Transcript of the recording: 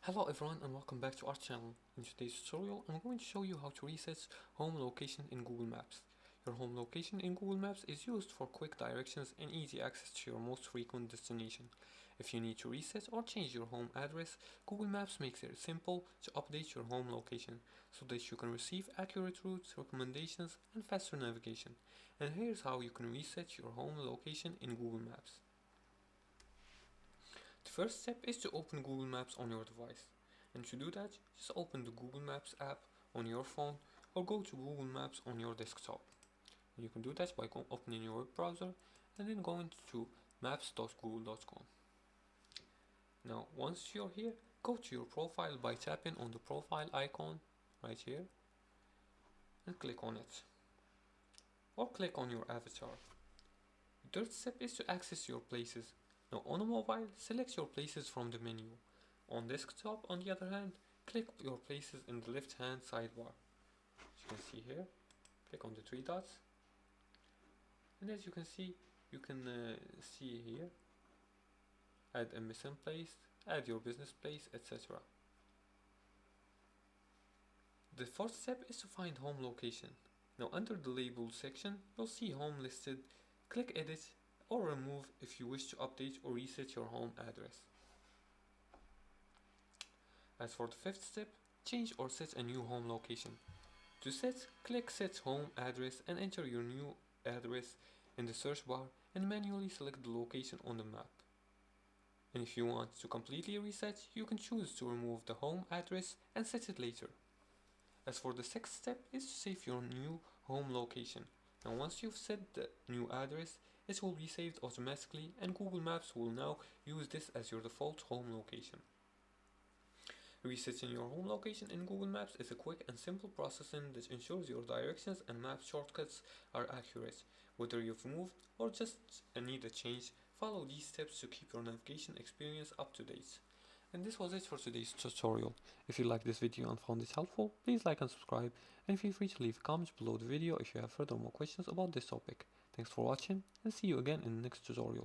Hello everyone and welcome back to our channel. In today's tutorial I'm going to show you how to reset home location in Google Maps. Your home location in Google Maps is used for quick directions and easy access to your most frequent destination. If you need to reset or change your home address, Google Maps makes it simple to update your home location so that you can receive accurate routes, recommendations and faster navigation. And here's how you can reset your home location in Google Maps. The first step is to open Google Maps on your device. And to do that, just open the Google Maps app on your phone or go to Google Maps on your desktop. And you can do that by opening your web browser and then going to maps.google.com. Now, once you're here, go to your profile by tapping on the profile icon right here and click on it. Or click on your avatar. The third step is to access your places. Now on a mobile, select your places from the menu. On desktop, on the other hand, click your places in the left hand sidebar. As you can see here, click on the three dots. And as you can see here, add a missing place, add your business place, etc. The fourth step is to find home location. Now under the label section, you'll see home listed. Click edit or remove if you wish to update or reset your home address. As for the fifth step, change or set a new home location. To set, click set home address and enter your new address in the search bar and manually select the location on the map. And if you want to completely reset, you can choose to remove the home address and set it later. As for the sixth step is to save your new home location. Now once you've set the new address, it will be saved automatically and Google Maps will now use this as your default home location. Resetting your home location in Google Maps is a quick and simple processing that ensures your directions and map shortcuts are accurate. Whether you've moved or just need a change, follow these steps to keep your navigation experience up to date. And this was it for today's tutorial. If you liked this video and found it helpful, please like and subscribe, and feel free to leave comments below the video if you have further more questions about this topic. Thanks for watching and see you again in the next tutorial.